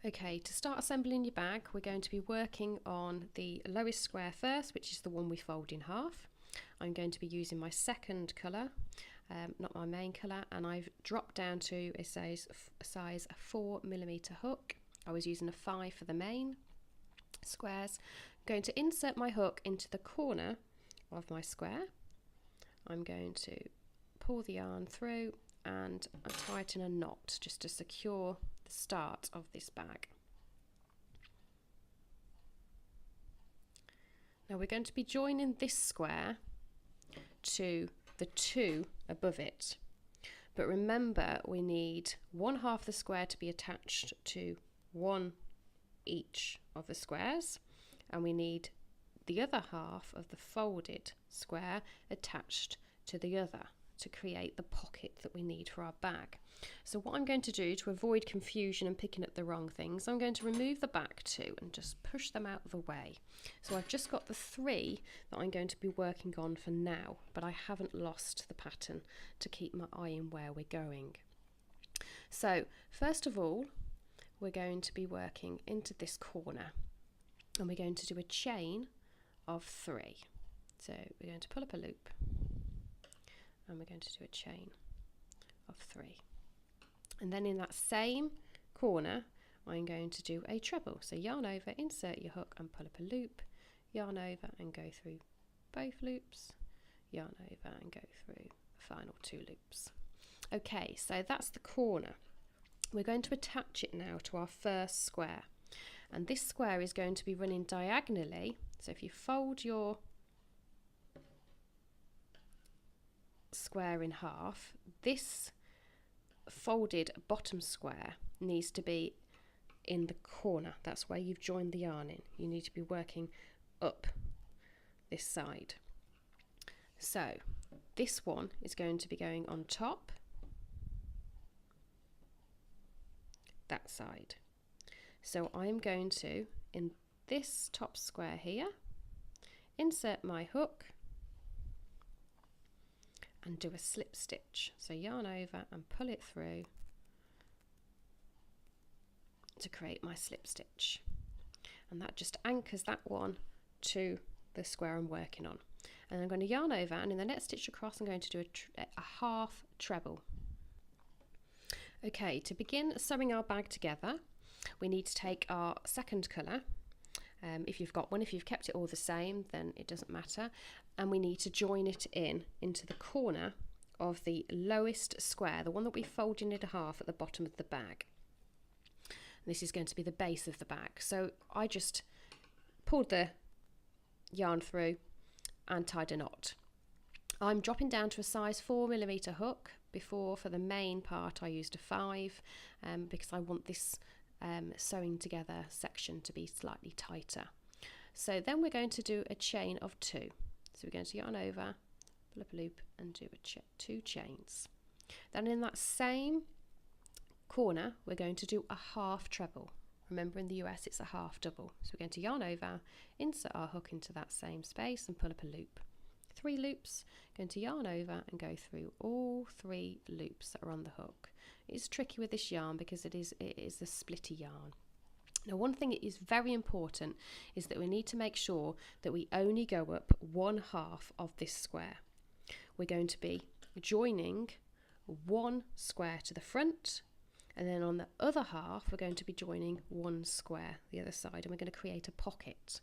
Okay, to start assembling your bag, we're going to be working on the lowest square first, which is the one we fold in half. I'm going to be using my second colour, not my main colour, and I've dropped down to a size 4mm hook. I was using a 5 for the main squares. I'm going to insert my hook into the corner of my square. I'm going to pull the yarn through and tighten a knot just to secure the start of this bag. Now we're going to be joining this square to the 2 above it, but remember we need one half of the square to be attached to one each of the squares, and we need the other half of the folded square attached to the other to create the pocket that we need for our bag. So what I'm going to do to avoid confusion and picking up the wrong things, I'm going to remove the back 2 and just push them out of the way. So I've just got the 3 that I'm going to be working on for now, but I haven't lost the pattern to keep my eye on where we're going. So first of all, we're going to be working into this corner, and we're going to do a chain of 3. So we're going to pull up a loop, and we're going to do a chain of 3, and then in that same corner I'm going to do a treble. So yarn over, insert your hook and pull up a loop, yarn over and go through both loops, yarn over and go through the final 2 loops. Okay, so that's the corner. We're going to attach it now to our first square, and this square is going to be running diagonally. So if you fold your square in half, this folded bottom square needs to be in the corner. That's where you've joined the yarn in. You need to be working up this side. So this one is going to be going on top that side. So I'm going to, in this top square here, insert my hook and do a slip stitch. So yarn over and pull it through to create my slip stitch, and that just anchors that one to the square I'm working on. And I'm going to yarn over, and in the next stitch across I'm going to do a half treble. Okay, to begin sewing our bag together, we need to take our second colour, if you've got one. If you've kept it all the same, then it doesn't matter, and we need to join it into the corner of the lowest square, the one that we folded in half at the bottom of the bag. This is going to be the base of the bag. So I just pulled the yarn through and tied a knot. I'm dropping down to a size 4mm hook. Before, for the main part, I used a 5 because I want this sewing together section to be slightly tighter. So then we're going to do a chain of 2. So we're going to yarn over, pull up a loop and do 2 chains. Then in that same corner we're going to do a half treble. Remember, in the US it's a half double. So we're going to yarn over, insert our hook into that same space and pull up a loop. 3 loops, going to yarn over and go through all 3 loops that are on the hook. It's tricky with this yarn because it is a splitty yarn. Now, one thing that is very important is that we need to make sure that we only go up 1/2 of this square. We're going to be joining 1 square to the front, and then on the other half we're going to be joining 1 square the other side, and we're going to create a pocket.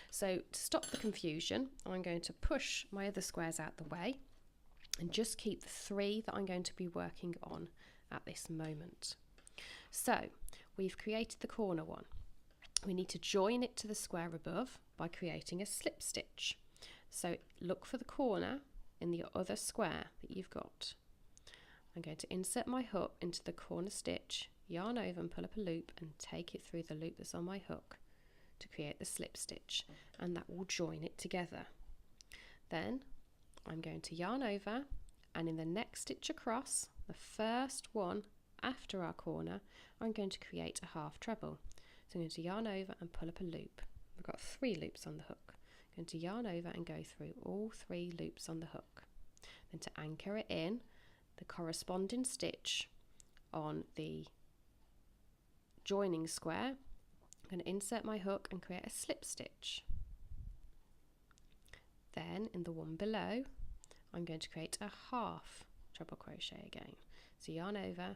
So to stop the confusion, I'm going to push my other squares out the way and just keep the 3 that I'm going to be working on at this moment. So we've created the corner one. We need to join it to the square above by creating a slip stitch. So look for the corner in the other square that you've got. I'm going to insert my hook into the corner stitch, yarn over and pull up a loop and take it through the loop that's on my hook to create the slip stitch, and that will join it together. Then I'm going to yarn over, and in the next stitch across, the first one after our corner, I'm going to create a half treble. So I'm going to yarn over and pull up a loop. We've got 3 loops on the hook. I'm going to yarn over and go through all 3 loops on the hook. Then to anchor it in, the corresponding stitch on the joining square, I'm going to insert my hook and create a slip stitch. Then in the one below, I'm going to create a half treble crochet again. So yarn over,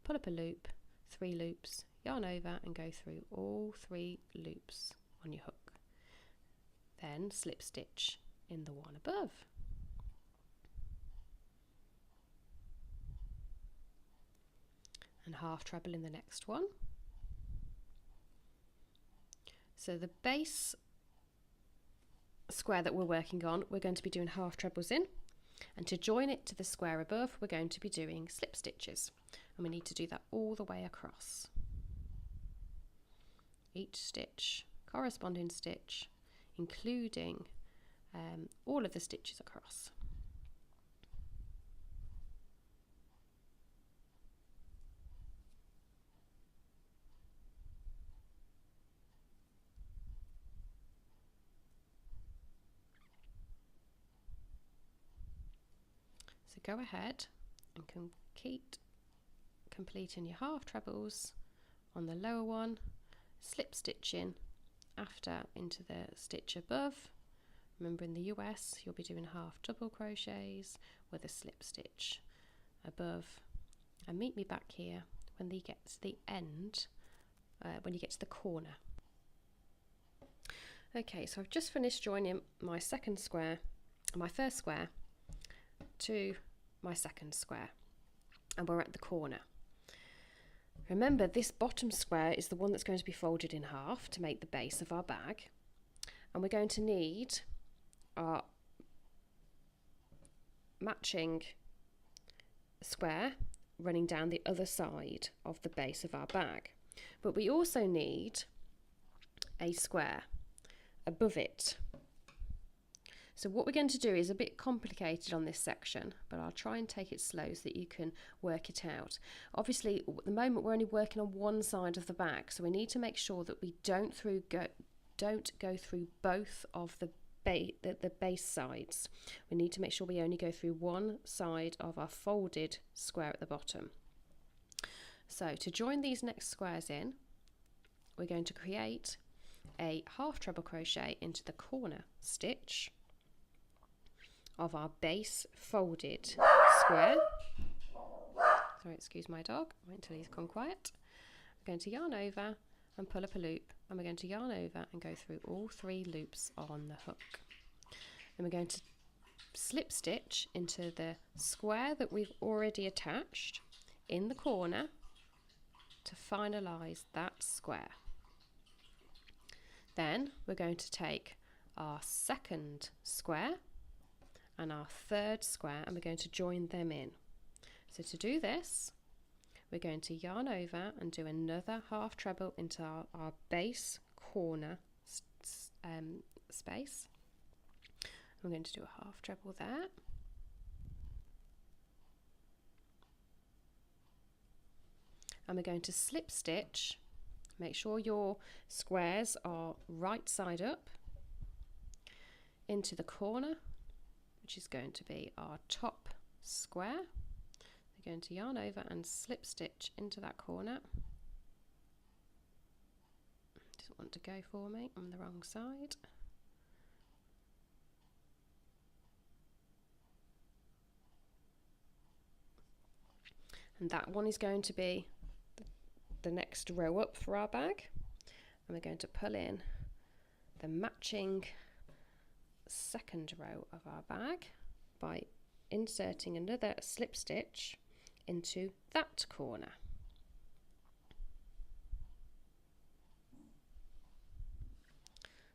pull up a loop, 3 loops, yarn over and go through all 3 loops on your hook. Then slip stitch in the one above. And half treble in the next one. So the base square that we're working on, we're going to be doing half trebles in, and to join it to the square above, we're going to be doing slip stitches, and we need to do that all the way across. Each stitch, corresponding stitch, including all of the stitches across. So go ahead and keep completing your half trebles on the lower one, slip stitching after into the stitch above. Remember, in the US you'll be doing half double crochets with a slip stitch above, and meet me back here when you get to the end, when you get to the corner. Okay, so I've just finished joining my second square, my first square to my second square, and we're at the corner. Remember, this bottom square is the one that's going to be folded in half to make the base of our bag, and we're going to need our matching square running down the other side of the base of our bag, but we also need a square above it. So what we're going to do is a bit complicated on this section, but I'll try and take it slow so that you can work it out. Obviously, at the moment we're only working on one side of the bag, so we need to make sure that we don't go through both of the base sides. We need to make sure we only go through one side of our folded square at the bottom. So to join these next squares in, we're going to create a half treble crochet into the corner stitch of our base folded square. Sorry, excuse my dog, wait until he's gone quiet. We're going to yarn over and pull up a loop, and we're going to yarn over and go through all 3 loops on the hook. Then we're going to slip stitch into the square that we've already attached in the corner to finalize that square. Then we're going to take our second square and our third square, and we're going to join them in. So to do this, we're going to yarn over and do another half treble into our base corner space. I'm going to do a half treble there. And we're going to slip stitch. Make sure your squares are right side up into the corner, which is going to be our top square. We're going to yarn over and slip stitch into that corner. Doesn't want to go for me, I'm the wrong side. And that one is going to be the next row up for our bag, and we're going to pull in the matching second row of our bag by inserting another slip stitch into that corner.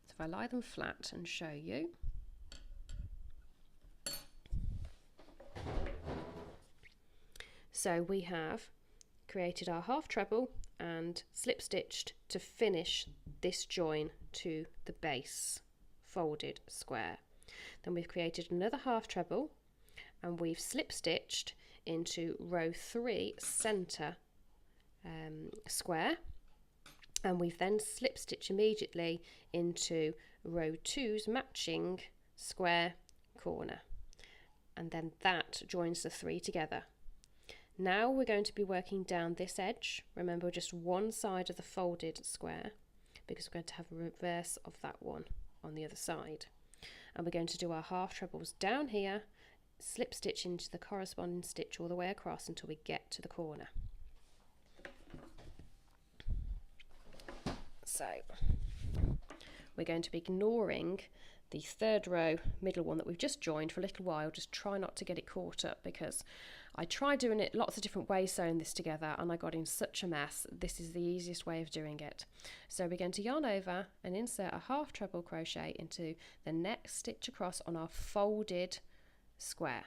So if I lie them flat and show you, so we have created our half treble and slip stitched to finish this join to the base folded square. Then we've created another half treble and we've slip stitched into row 3 center square, and we've then slip stitched immediately into row 2's matching square corner, and then that joins the 3 together. Now we're going to be working down this edge. Remember, just one side of the folded square, because we're going to have a reverse of that one on the other side. And we're going to do our half trebles down here, slip stitch into the corresponding stitch all the way across until we get to the corner. So we're going to be ignoring the third row middle one that we've just joined for a little while. Just try not to get it caught up, because I tried doing it lots of different ways, sewing this together, and I got in such a mess. This is the easiest way of doing it. So we're going to yarn over and insert a half treble crochet into the next stitch across on our folded square.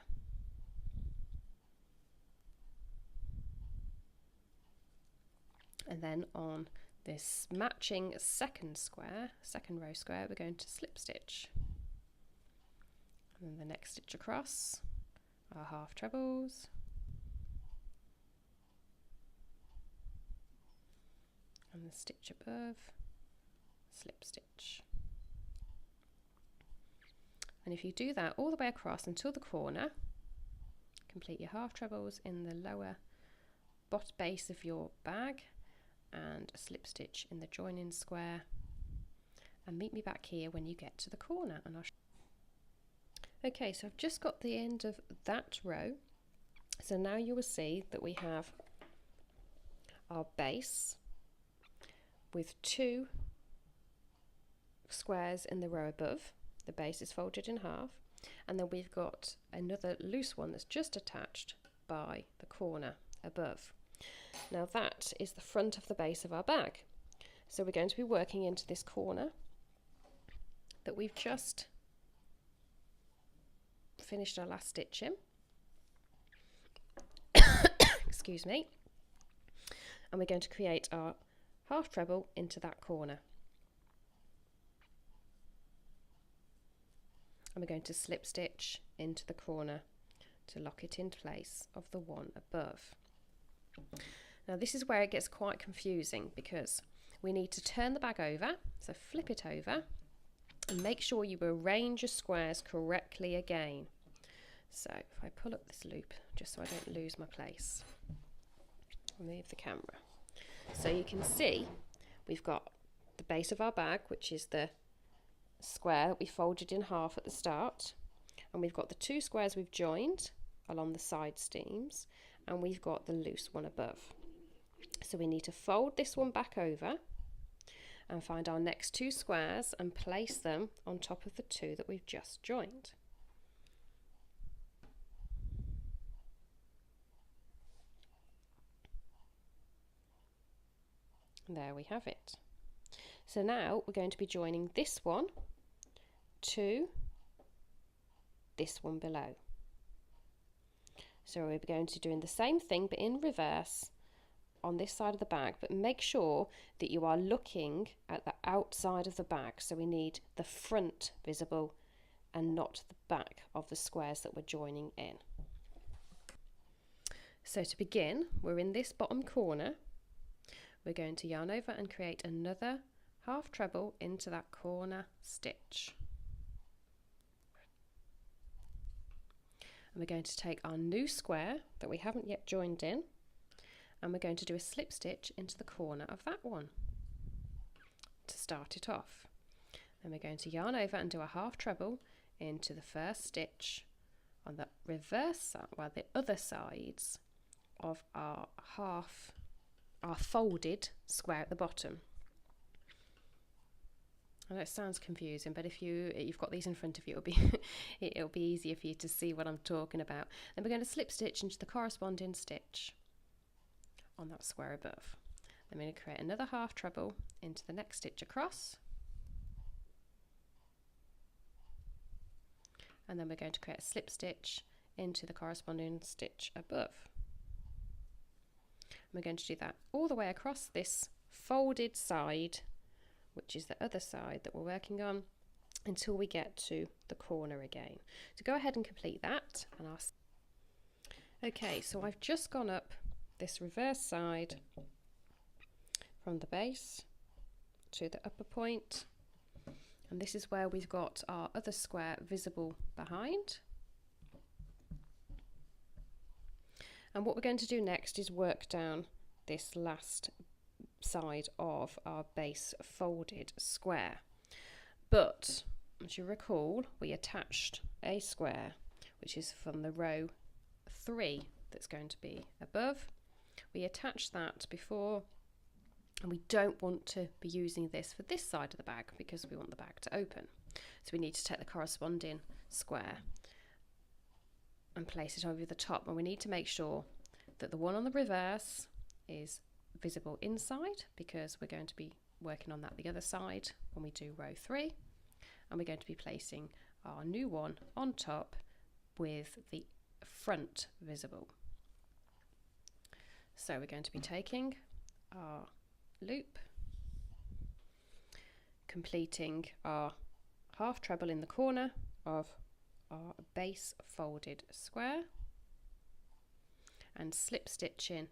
And then on this matching second row square, we're going to slip stitch. And then the next stitch across, our half trebles. And the stitch above, slip stitch. And if you do that all the way across until the corner, complete your half trebles in the lower base of your bag and a slip stitch in the joining square, and meet me back here when you get to the corner. And okay, so I've just got the end of that row. So now you will see that we have our base with two squares in the row above. The base is folded in half, and then we've got another loose one that's just attached by the corner above. Now that is the front of the base of our bag. So we're going to be working into this corner that we've just finished our last stitch in. Excuse me. And we're going to create our half treble into that corner. And we're going to slip stitch into the corner to lock it in place of the one above. Now this is where it gets quite confusing, because we need to turn the bag over, so flip it over and make sure you arrange your squares correctly again. So if I pull up this loop just so I don't lose my place, move the camera. So you can see we've got the base of our bag, which is the square that we folded in half at the start, and we've got the two squares we've joined along the side seams, and we've got the loose one above. So we need to fold this one back over and find our next two squares and place them on top of the two that we've just joined. And there we have it. So now we're going to be joining this one to this one below. So we're going to be doing the same thing but in reverse on this side of the bag, but make sure that you are looking at the outside of the bag. So we need the front visible and not the back of the squares that we're joining in. So to begin, we're in this bottom corner. We're going to yarn over and create another half treble into that corner stitch. And we're going to take our new square that we haven't yet joined in, and we're going to do a slip stitch into the corner of that one to start it off. Then we're going to yarn over and do a half treble into the first stitch on the reverse side, well, the other sides of our folded square at the bottom. I know it sounds confusing, but if you've got these in front of you, it'll be easier for you to see what I'm talking about. Then we're going to slip stitch into the corresponding stitch on that square above. Then we're going to create another half treble into the next stitch across, and then we're going to create a slip stitch into the corresponding stitch above. And we're going to do that all the way across this folded side, which is the other side that we're working on, until we get to the corner again. So go ahead and complete that. And okay, so I've just gone up this reverse side from the base to the upper point, and this is where we've got our other square visible behind. And what we're going to do next is work down this last side of our base folded square. But as you recall, we attached a square which is from the row 3 that's going to be above. We attached that before, and we don't want to be using this for this side of the bag because we want the bag to open. So we need to take the corresponding square and place it over the top, and we need to make sure that the one on the reverse is visible inside because we're going to be working on that the other side when we do row 3, and we're going to be placing our new one on top with the front visible. So we're going to be taking our loop, completing our half treble in the corner of our base folded square, and slip stitching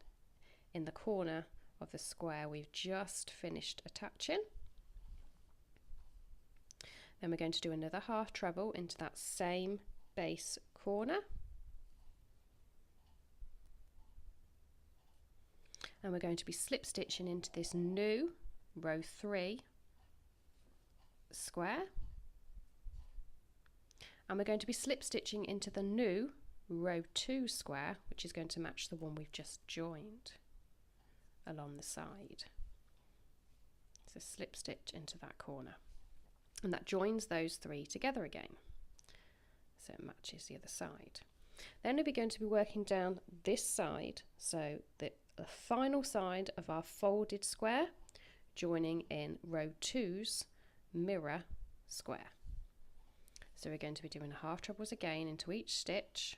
in the corner of the square we've just finished attaching. Then we're going to do another half treble into that same base corner, and we're going to be slip stitching into this new row 3 square, and we're going to be slip stitching into the new row 2 square, which is going to match the one we've just joined along the side. So slip stitch into that corner, and that joins those 3 together again, so it matches the other side. Then we're going to be working down this side, so the final side of our folded square joining in row 2's mirror square. So we're going to be doing half trebles again into each stitch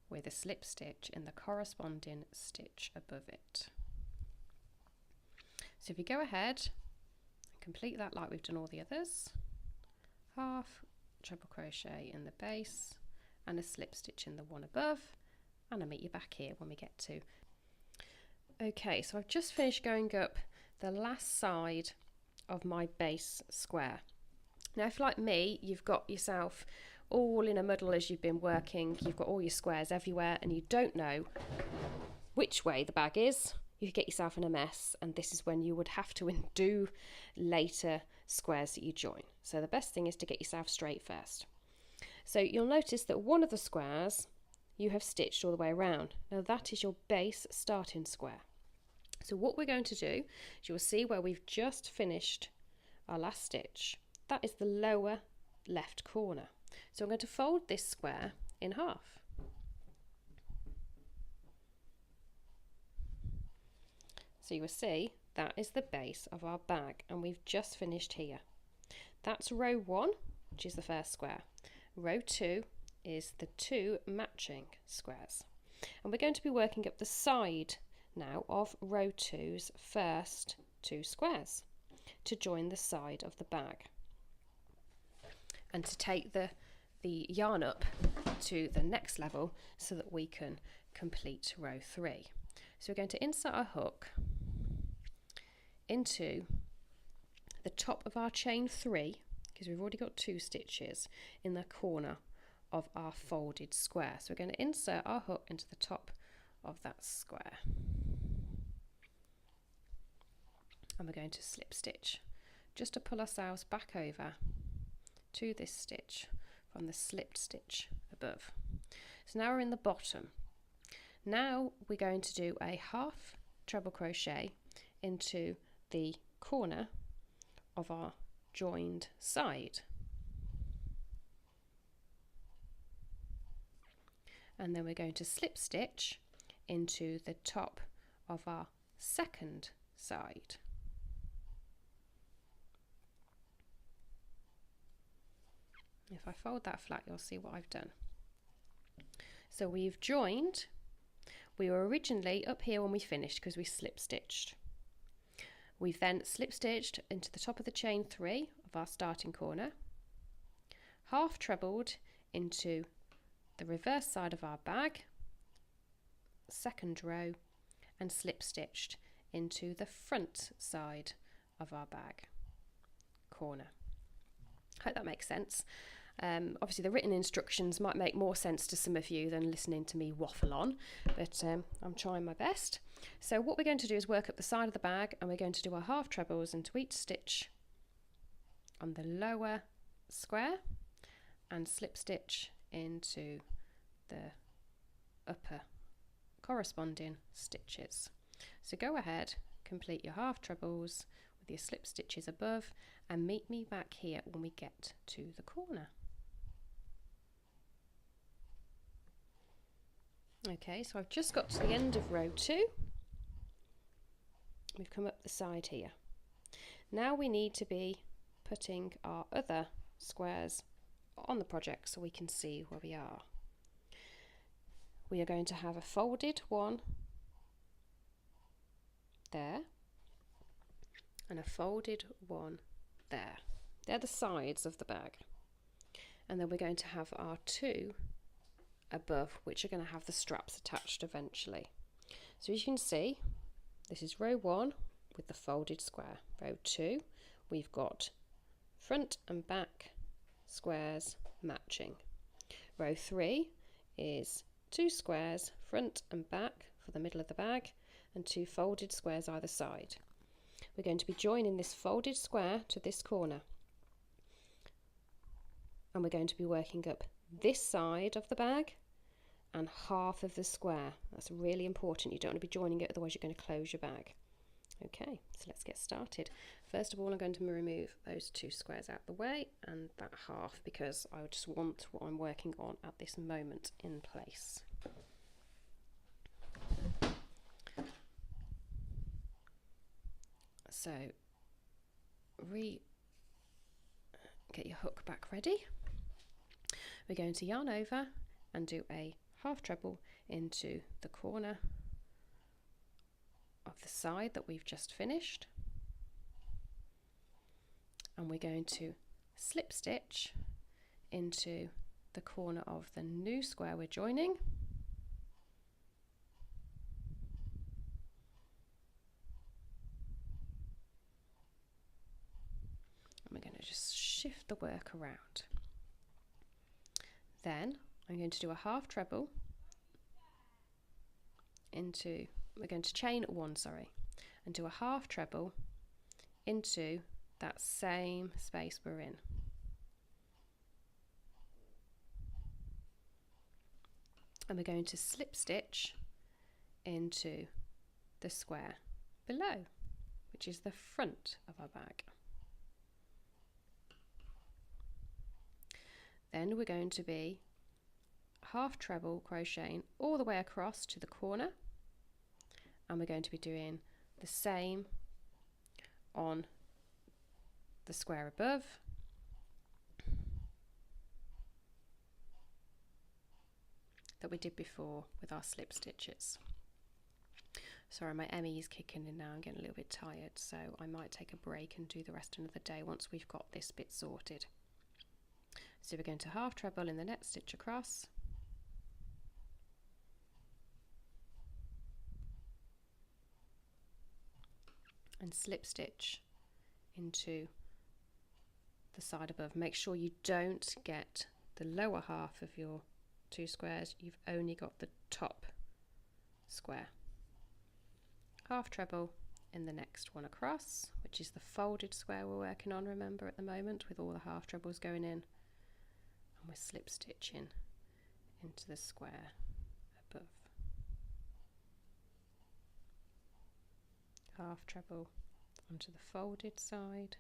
with a slip stitch in the corresponding stitch above it. So if you go ahead and complete that like we've done all the others, half treble crochet in the base and a slip stitch in the one above, and I'll meet you back here when we get to. Okay, so I've just finished going up the last side of my base square. Now if, like me, you've got yourself all in a muddle as you've been working, you've got all your squares everywhere and you don't know which way the bag is, you could get yourself in a mess, and this is when you would have to undo later squares that you join. So the best thing is to get yourself straight first. So you'll notice that one of the squares you have stitched all the way around. Now that is your base starting square. So what we're going to do is, you'll see where we've just finished our last stitch, that is the lower left corner. So I'm going to fold this square in half. So you will see that is the base of our bag, and we've just finished here. That's row 1, which is the first square. Row 2 is the 2 matching squares, and we're going to be working up the side now of row 2's first 2 squares to join the side of the bag and to take the yarn up to the next level so that we can complete row 3. So we're going to insert our hook into the top of our chain 3, because we've already got 2 stitches in the corner of our folded square. So we're going to insert our hook into the top of that square, and we're going to slip stitch just to pull ourselves back over to this stitch from the slipped stitch above. So now we're in the bottom. Now we're going to do a half treble crochet into the corner of our joined side, and then we're going to slip stitch into the top of our second side. If I fold that flat, you'll see what I've done. So we've joined. We were originally up here when we finished because we slip stitched. We've then slip stitched into the top of the chain 3 of our starting corner, half trebled into the reverse side of our bag, second row, and slip stitched into the front side of our bag corner. Hope that makes sense. Obviously the written instructions might make more sense to some of you than listening to me waffle on, but I'm trying my best. So what we're going to do is work up the side of the bag, and we're going to do our half trebles into each stitch on the lower square and slip stitch into the upper corresponding stitches. So go ahead, complete your half trebles with your slip stitches above, and meet me back here when we get to the corner. Okay, so I've just got to the end of row 2. We've come up the side here. Now we need to be putting our other squares on the project so we can see where we are. We are going to have a folded one there and a folded one there. They're the sides of the bag. And then we're going to have our 2 above, which are going to have the straps attached eventually. So as you can see, this is row 1 with the folded square. Row 2, we've got front and back squares matching. Row 3 is 2 squares front and back for the middle of the bag and 2 folded squares either side. We're going to be joining this folded square to this corner, and we're going to be working up this side of the bag and half of the square. That's really important. You don't want to be joining it, otherwise you're going to close your bag. Okay, so let's get started. First of all, I'm going to remove those 2 squares out the way and that half, because I just want what I'm working on at this moment in place. So get your hook back ready. We're going to yarn over and do a half treble into the corner of the side that we've just finished, and we're going to slip stitch into the corner of the new square we're joining, and we're going to just shift the work around. Then I'm going to do a half treble into, we're going to chain 1, and do a half treble into that same space we're in. And we're going to slip stitch into the square below, which is the front of our bag. Then we're going to be half treble crocheting all the way across to the corner, and we're going to be doing the same on the square above, that we did before with our slip stitches. Sorry, my ME is kicking in now. I'm getting a little bit tired, so I might take a break and do the rest of the day once we've got this bit sorted. So we're going to half treble in the next stitch across, and slip stitch into the side above. Make sure you don't get the lower half of your 2 squares, you've only got the top square. Half treble in the next one across, which is the folded square we're working on, remember, at the moment, with all the half trebles going in, and we're slip stitching into the square above. Half treble onto the folded side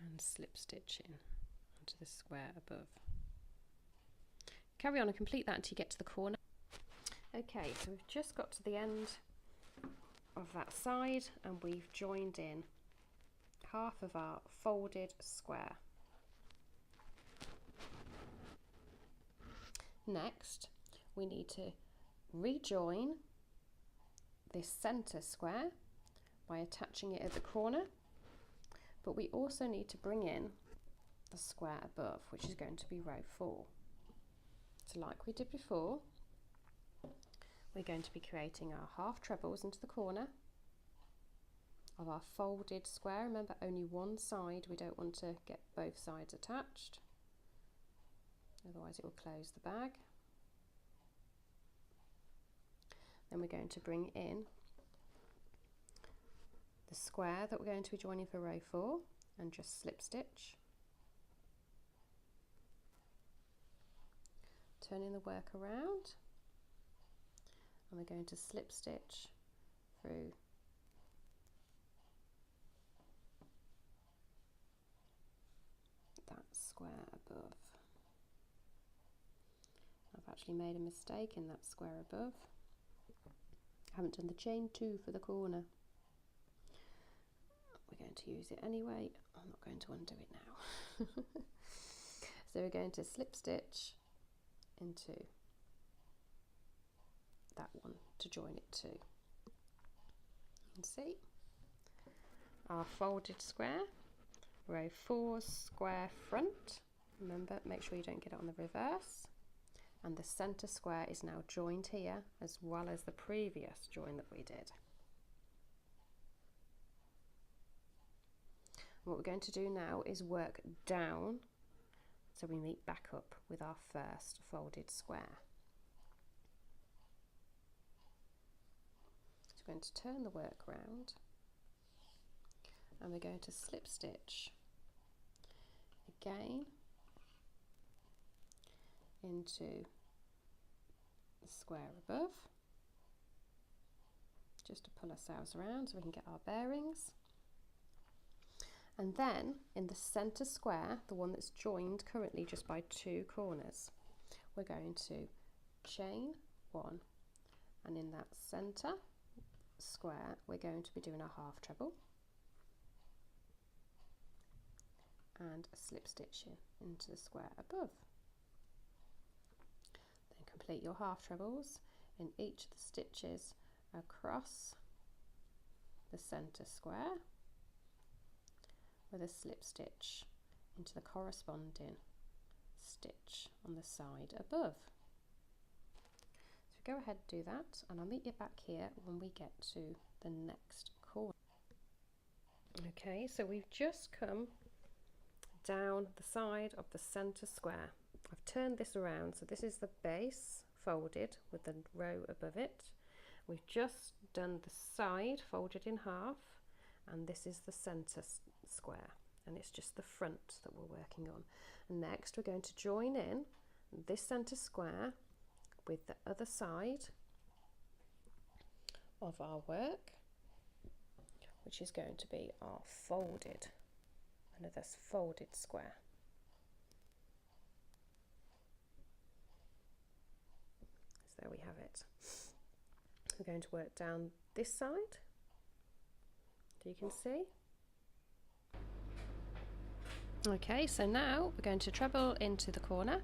and slip stitching onto the square above. Carry on and complete that until you get to the corner. Okay, so we've just got to the end of that side and we've joined in half of our folded square. Next, we need to rejoin this center square by attaching it at the corner, but we also need to bring in the square above, which is going to be row 4. So like we did before, we're going to be creating our half trebles into the corner, of our folded square. Remember, only one side, we don't want to get both sides attached, otherwise it will close the bag. Then we're going to bring in the square that we're going to be joining for row 4 and just slip stitch, turning the work around, and we're going to slip stitch through that square above. I've actually made a mistake in that square above. I haven't done the chain 2 for the corner. We're going to use it anyway. I'm not going to undo it now. So we're going to slip stitch into that one to join it to. You can see our folded square, row 4 square front. Remember, make sure you don't get it on the reverse. And the center square is now joined here as well as the previous join that we did. What we're going to do now is work down so we meet back up with our first folded square. So we're going to turn the work round and we're going to slip stitch again into the square above, just to pull ourselves around so we can get our bearings. And then in the center square, the one that's joined currently just by 2 corners, we're going to chain 1, and in that center square we're going to be doing a half treble and a slip stitch into the square above. Then complete your half trebles in each of the stitches across the center square with a slip stitch into the corresponding stitch on the side above. So go ahead and do that, and I'll meet you back here when we get to the next corner. Okay, so we've just come down the side of the center square. I've turned this around, so this is the base folded with the row above it. We've just done the side folded in half, and this is the center square, and it's just the front that we're working on. And next we're going to join in this center square with the other side of our work, which is going to be our folded, another folded square. So there we have it. We're going to work down this side, so you can see. Okay, so now we're going to treble into the corner.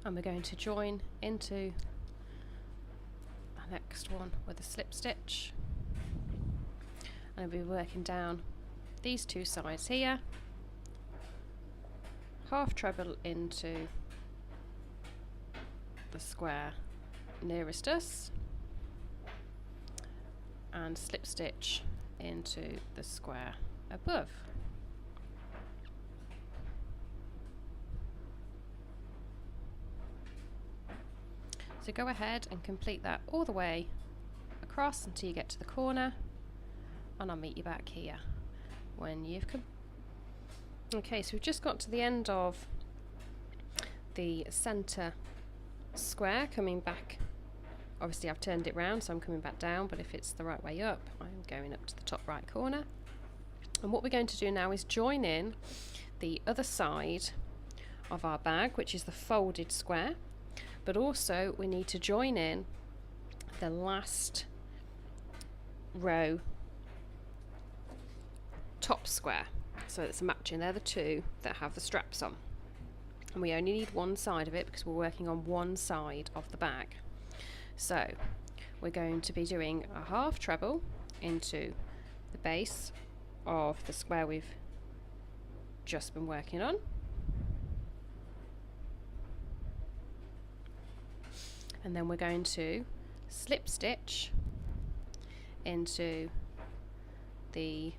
And we're going to join into the next one with a slip stitch. And I'll be working down these 2 sides here, half treble into the square nearest us, and slip stitch into the square above. So go ahead and complete that all the way across until you get to the corner, and I'll meet you back here when you've come. Okay, so we've just got to the end of the center square, coming back. Obviously I've turned it round, so I'm coming back down, but if it's the right way up, I'm going up to the top right corner. And what we're going to do now is join in the other side of our bag, which is the folded square, but also we need to join in the last row top square, so it's matching. They're the 2 that have the straps on, and we only need one side of it because we're working on one side of the bag. So we're going to be doing a half treble into the base of the square we've just been working on, And then we're going to slip stitch into the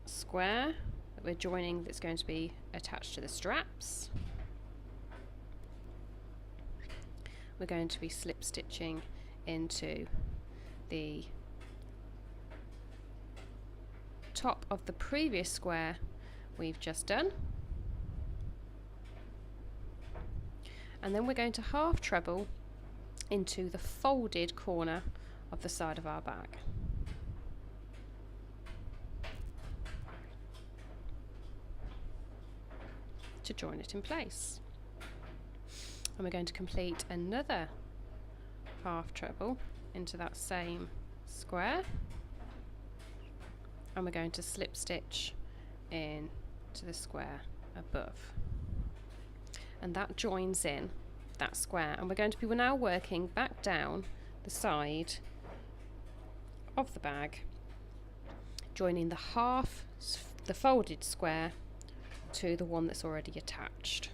square that we're joining that's going to be attached to the straps. We're going to be slip stitching into the top of the previous square we've just done, and then we're going to half treble into the folded corner of the side of our bag. To join it in place. And we're going to complete another half treble into that same square, and we're going to slip stitch in to the square above, and that joins in that square. And we're going to be now working back down the side of the bag, joining the folded square to the one that's already attached.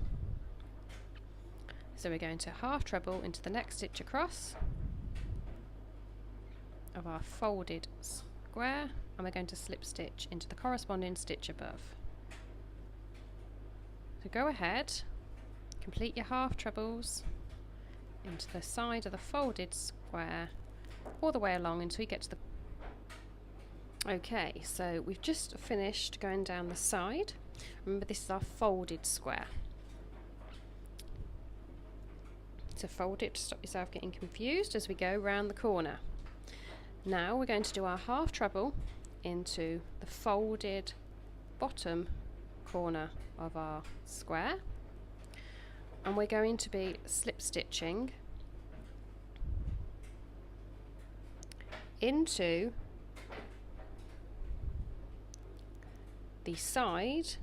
So we're going to half treble into the next stitch across of our folded square, and we're going to slip stitch into the corresponding stitch above. So go ahead, complete your half trebles into the side of the folded square all the way along until you get to the... Okay, so we've just finished going down the side. Remember, this is our folded square. So fold it to stop yourself getting confused as we go round the corner. Now we're going to do our half treble into the folded bottom corner of our square, and we're going to be slip stitching into the side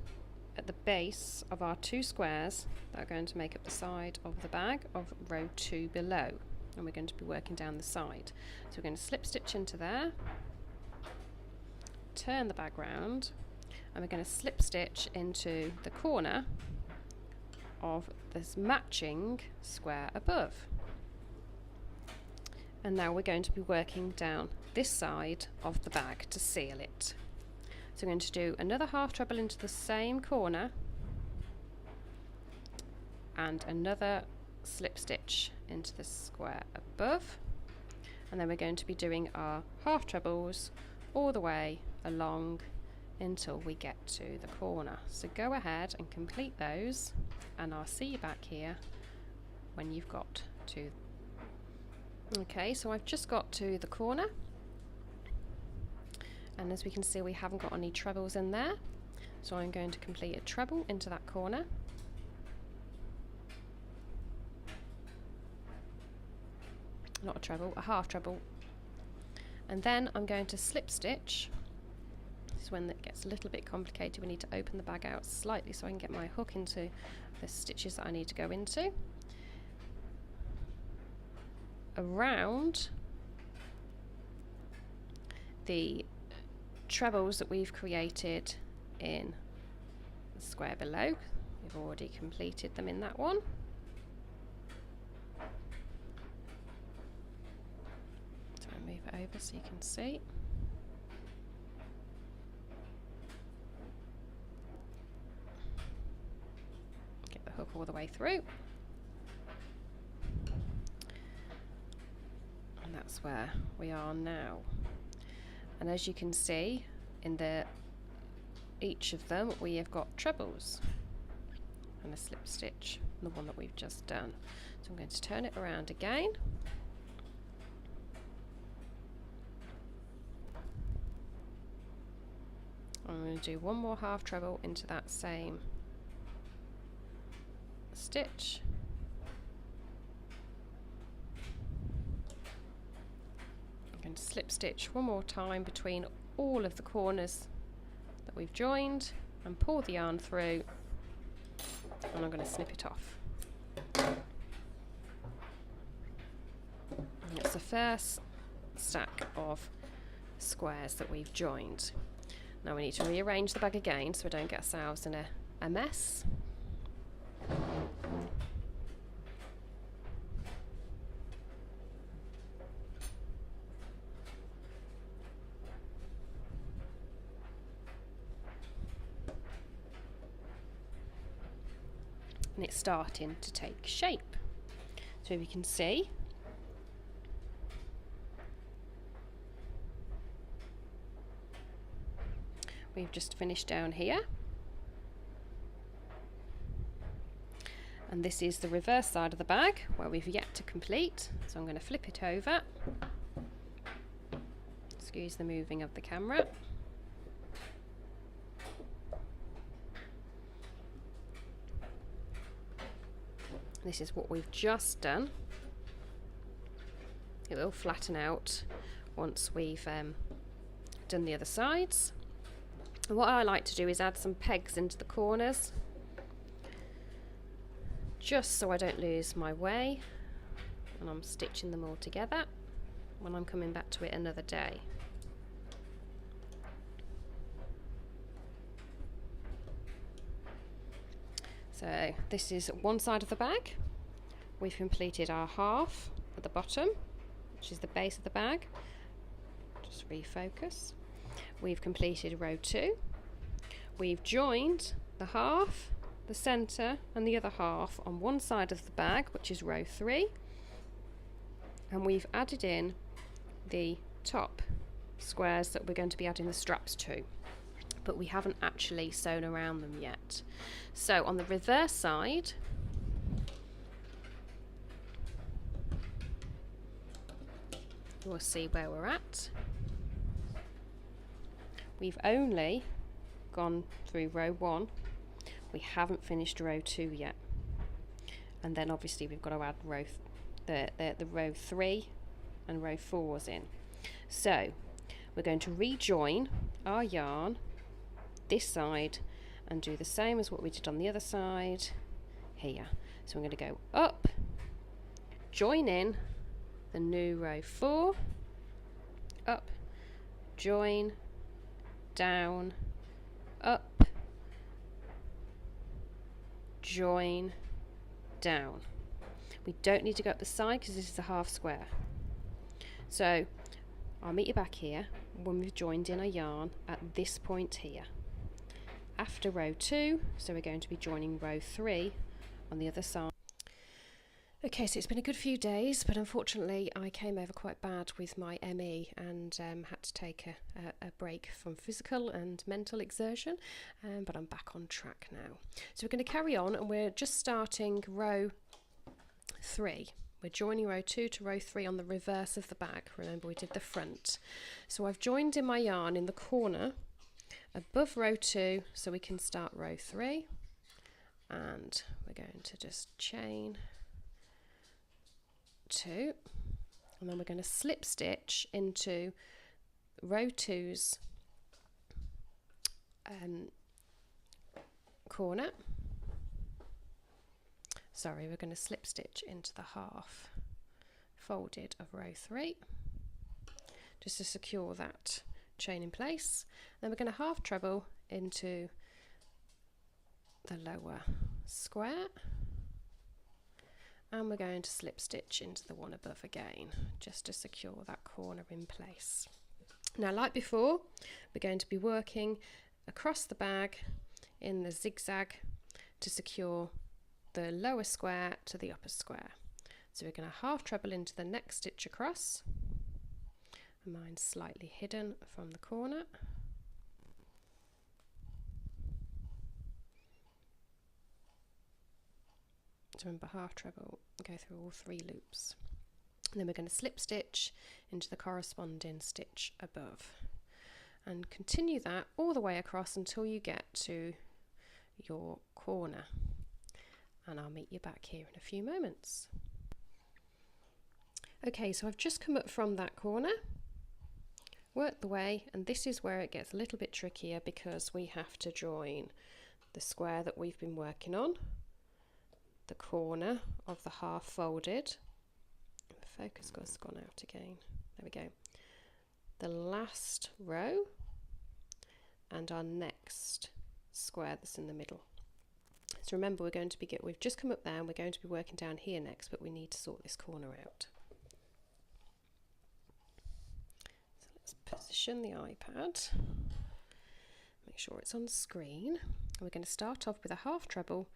at the base of our two squares that are going to make up the side of the bag of row 2 below, and we're going to be working down the side. So we're going to slip stitch into there, turn the bag round, and we're going to slip stitch into the corner of this matching square above. And now we're going to be working down this side of the bag to seal it. So we're going to do another half treble into the same corner and another slip stitch into the square above, and then we're going to be doing our half trebles all the way along until we get to the corner. So go ahead and complete those, and I'll see you back here when you've got to... Okay, so I've just got to the corner, and as we can see, we haven't got any trebles in there, so I'm going to complete a treble into that corner, not a treble, a half treble, and then I'm going to slip stitch. This is when it gets a little bit complicated. We need to open the bag out slightly so I can get my hook into the stitches that I need to go into, around the trebles that we've created in the square below. We've already completed them in that one. So I move it over so you can see. Get the hook all the way through. And that's where we are now. And as you can see, in each of them we have got trebles and a slip stitch, the one that we've just done. So I'm going to turn it around again. I'm going to do one more half treble into that same stitch. Going to slip stitch one more time between all of the corners that we've joined and pull the yarn through, and I'm going to snip it off. And that's the first stack of squares that we've joined. Now we need to rearrange the bag again so we don't get ourselves in a mess. and it's starting to take shape. So you can see we've just finished down here, and this is the reverse side of the bag where we've yet to complete. So I'm going to flip it over, excuse the moving of the camera. This is what we've just done. It will flatten out once we've done the other sides. And what I like to do is add some pegs into the corners, just so I don't lose my way when I'm stitching them all together when I'm coming back to it another day. So this is one side of the bag. We've completed our half at the bottom, which is the base of the bag. Just refocus. We've completed row 2. We've joined the half, the centre and the other half on one side of the bag, which is row 3, and we've added in the top squares that we're going to be adding the straps to, but we haven't actually sewn around them yet. So on the reverse side, we'll see where we're at. We've only gone through row 1, we haven't finished row 2 yet, and then obviously we've got to add the row 3 and row 4s in. So we're going to rejoin our yarn this side and do the same as what we did on the other side here. So we're going to go up, join in the new row 4, up, join, down, up, join, down. We don't need to go up the side because this is a half square. So I'll meet you back here when we've joined in our yarn at this point here. After row 2, so we're going to be joining row 3 on the other side. Okay, so it's been a good few days, but unfortunately I came over quite bad with my ME and had to take a break from physical and mental exertion, but I'm back on track now. So we're going to carry on, and we're just starting row 3. We're joining row 2 to row 3 on the reverse of the bag. Remember, we did the front. So I've joined in my yarn in the corner above row 2 so we can start row 3, and we're going to just chain 2, and then we're going to slip stitch into row 2's corner. Sorry, we're going to slip stitch into the half folded of row 3 just to secure that chain in place. Then we're going to half treble into the lower square, and we're going to slip stitch into the one above again just to secure that corner in place. Now, like before, we're going to be working across the bag in the zigzag to secure the lower square to the upper square. So we're going to half treble into the next stitch across, and mine's slightly hidden from the corner. So remember, half treble, go through all 3 loops, and then we're going to slip stitch into the corresponding stitch above, and continue that all the way across until you get to your corner, and I'll meet you back here in a few moments. Okay, so I've just come up from that corner, worked the way, and this is where it gets a little bit trickier because we have to join the square that we've been working on, the corner of the half folded. The focus has gone out again. There we go. The last row and our next square that's in the middle. So remember, we've just come up there and we're going to be working down here next, but we need to sort this corner out. So let's position the iPad, make sure it's on screen. And we're going to start off with a half treble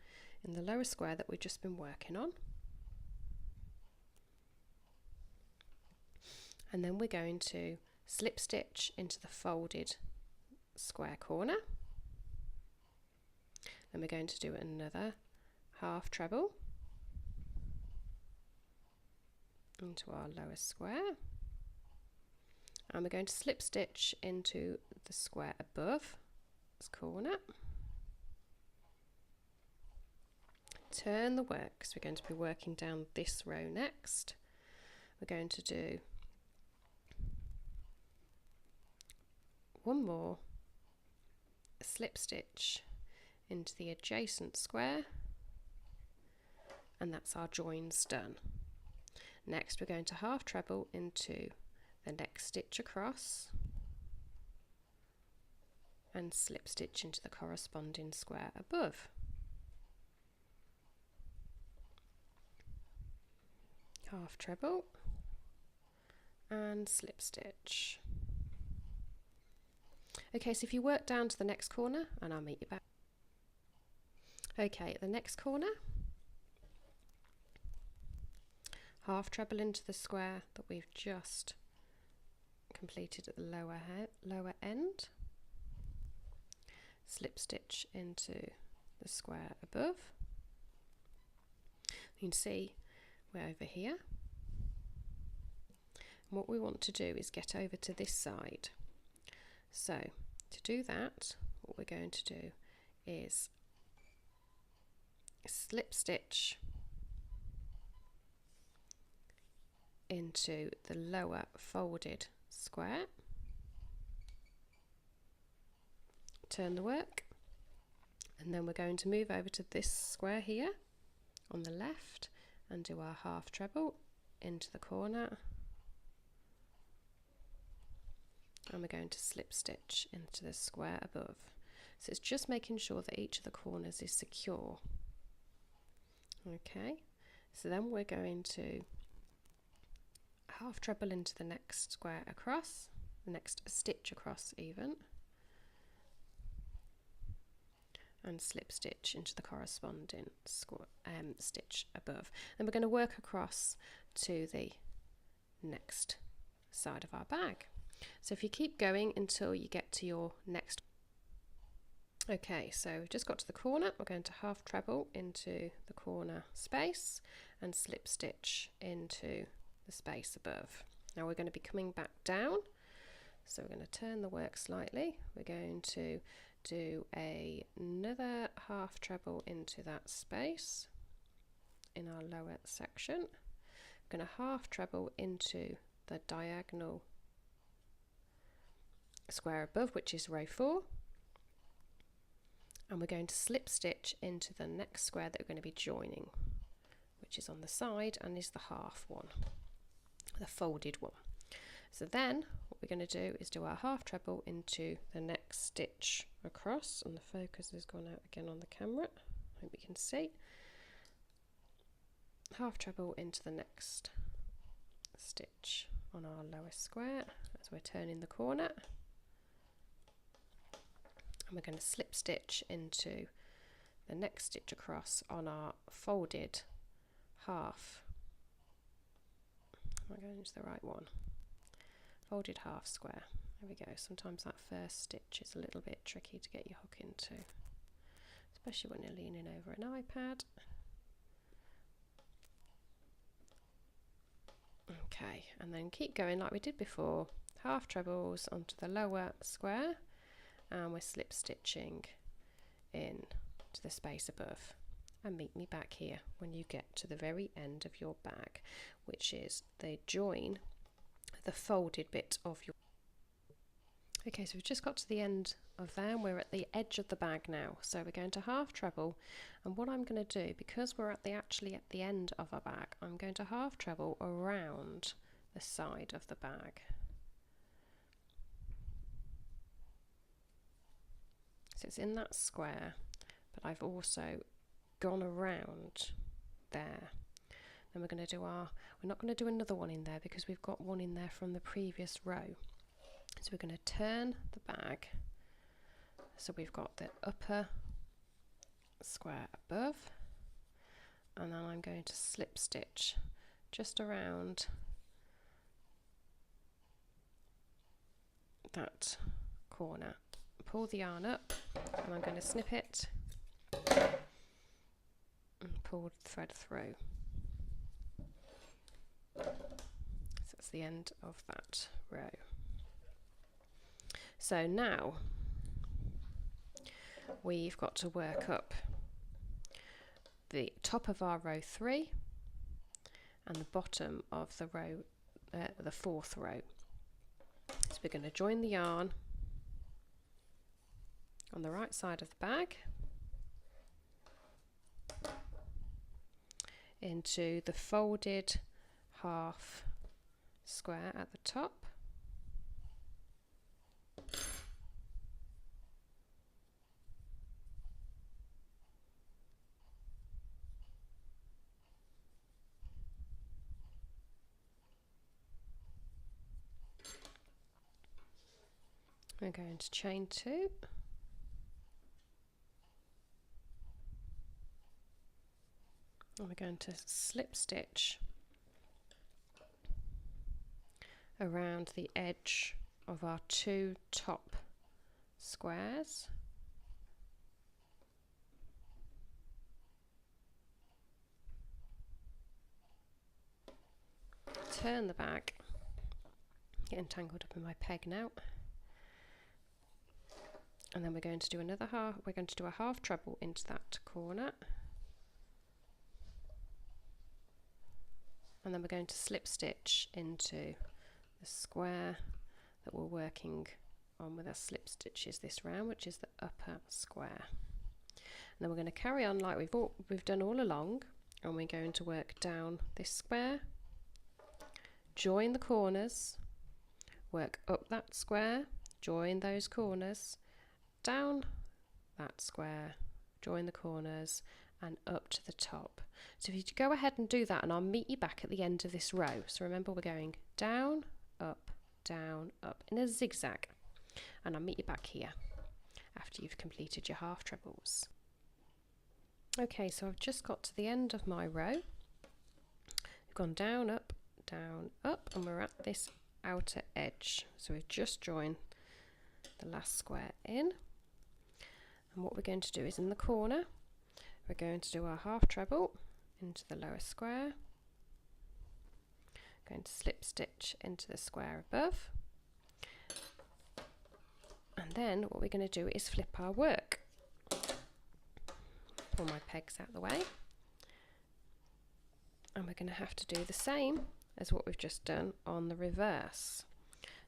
in the lower square that we've just been working on. And then we're going to slip stitch into the folded square corner. Then we're going to do another half treble into our lower square, and we're going to slip stitch into the square above this corner. Turn the work, because we're going to be working down this row next. We're going to do one more slip stitch into the adjacent square, and that's our joins done. Next we're going to half treble into the next stitch across and slip stitch into the corresponding square above. Half treble and slip stitch. Okay, so if you work down to the next corner, and I'll meet you back. Okay, at the next corner, half treble into the square that we've just completed at the lower end, slip stitch into the square above. You can see we're over here, and what we want to do is get over to this side. So to do that, what we're going to do is slip stitch into the lower folded square, turn the work, and then we're going to move over to this square here on the left and do our half treble into the corner, and we're going to slip stitch into the square above. So it's just making sure that each of the corners is secure. Okay, so then we're going to half treble into the next square across, the next stitch across even, and slip stitch into the corresponding stitch above. Then we're going to work across to the next side of our bag. So if you keep going until you get to your next. Okay, so we've just got to the corner, we're going to half treble into the corner space and slip stitch into the space above. Now we're going to be coming back down, so we're going to turn the work slightly. We're going to do another half treble into that space in our lower section. We're going to half treble into the diagonal square above, which is row 4, and we're going to slip stitch into the next square that we're going to be joining, which is on the side and is the half one, the folded one. So then what we're going to do is do our half treble into the next stitch across, and the focus has gone out again on the camera, hope you can see. Half treble into the next stitch on our lower square as we're turning the corner, and we're going to slip stitch into the next stitch across on our folded half. Am I going into the right one? Folded half square. There we go. Sometimes that first stitch is a little bit tricky to get your hook into, especially when you're leaning over an iPad. Okay, and then keep going like we did before. Half trebles onto the lower square, and we're slip stitching in to the space above, and meet me back here when you get to the very end of your bag, which is the join, the folded bit of your. Okay, so we've just got to the end of there. We're at the edge of the bag now, so we're going to half treble, and what I'm going to do, because we're actually at the end of our bag, I'm going to half treble around the side of the bag. So it's in that square, but I've also gone around there. Then we're going to do we're not going to do another one in there because we've got one in there from the previous row. So we're going to turn the bag, so we've got the upper square above, and then I'm going to slip stitch just around that corner. Pull the yarn up, and I'm going to snip it and pull the thread through. So that's the end of that row. So now we've got to work up the top of our row 3 and the bottom of the row, the 4th row. So we're going to join the yarn on the right side of the bag into the folded half square at the top. We're going to chain 2, and we're going to slip stitch around the edge of our 2 top squares. Turn the bag, getting tangled up in my peg now. And then we're going to do another half, we're going to do a half treble into that corner. And then we're going to slip stitch into the square that we're working on with our slip stitches this round, which is the upper square. And then we're going to carry on like we've done all along, and we're going to work down this square, join the corners, work up that square, join those corners, down that square, join the corners, and up to the top. So if you go ahead and do that, and I'll meet you back at the end of this row. So remember, we're going down, up, in a zigzag, and I'll meet you back here after you've completed your half trebles. Okay, so I've just got to the end of my row. We've gone down, up, and we're at this outer edge. So we've just joined the last square in. And what we're going to do is in the corner, we're going to do our half treble into the lower square, going to slip stitch into the square above, and then what we're going to do is flip our work. Pull my pegs out of the way, and we're going to have to do the same as what we've just done on the reverse.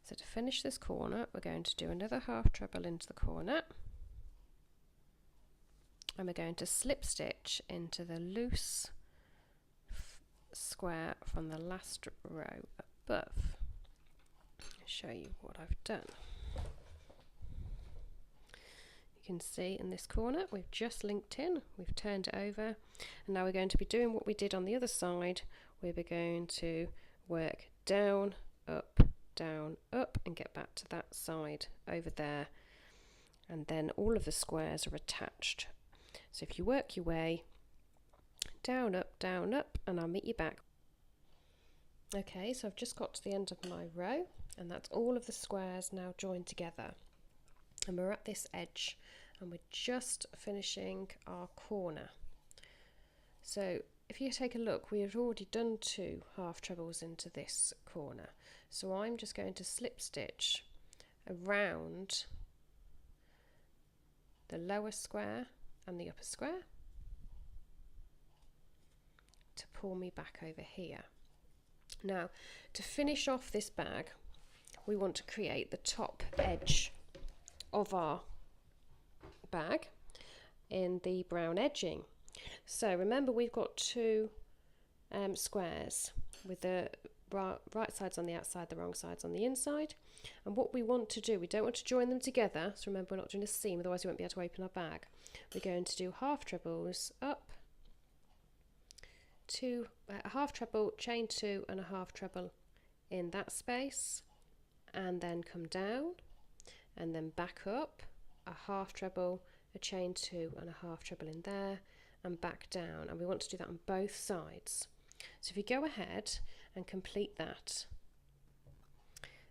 So to finish this corner, we're going to do another half treble into the corner, and we're going to slip stitch into the loose square from the last row above. I'll show you what I've done. You can see in this corner we've just linked in, we've turned it over, and now we're going to be doing what we did on the other side. We're going to work down, up, and get back to that side over there, and then all of the squares are attached. So if you work your way down, up, and I'll meet you back. Okay, so I've just got to the end of my row, and that's all of the squares now joined together. And we're at this edge, and we're just finishing our corner. So if you take a look, we have already done 2 half trebles into this corner. So I'm just going to slip stitch around the lower square and the upper square to pull me back over here. Now, to finish off this bag, we want to create the top edge of our bag in the brown edging. So remember, we've got 2 squares with the right sides on the outside, the wrong sides on the inside. And what we want to do, we don't want to join them together. So remember, we're not doing a seam, otherwise we won't be able to open our bag. We're going to do half trebles up, 2, a half treble, chain 2 and a half treble in that space, and then come down and then back up, a half treble, a chain 2 and a half treble in there, and back down, and we want to do that on both sides. So if you go ahead and complete that.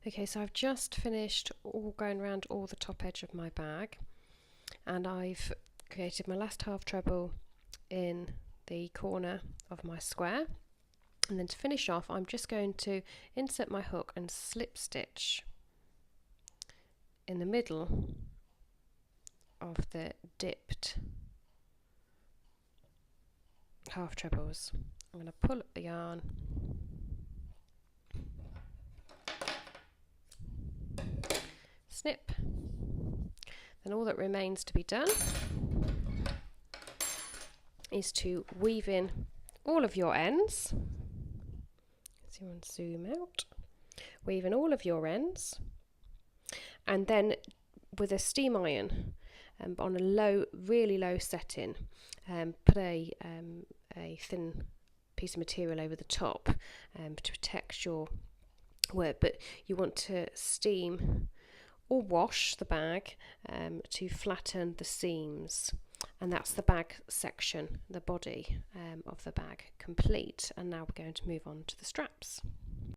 Okay, so I've just finished all going around all the top edge of my bag, and I've created my last half treble in the corner of my square, and then to finish off I'm just going to insert my hook and slip stitch in the middle of the dipped half trebles. I'm going to pull up the yarn, snip, then all that remains to be done is to weave in all of your ends. So you want to zoom out, weave in all of your ends, and then with a steam iron on a low, really low setting, put a thin piece of material over the top to protect your work, but you want to steam or wash the bag to flatten the seams, and that's the bag section, the body of the bag complete. And now we're going to move on to the straps.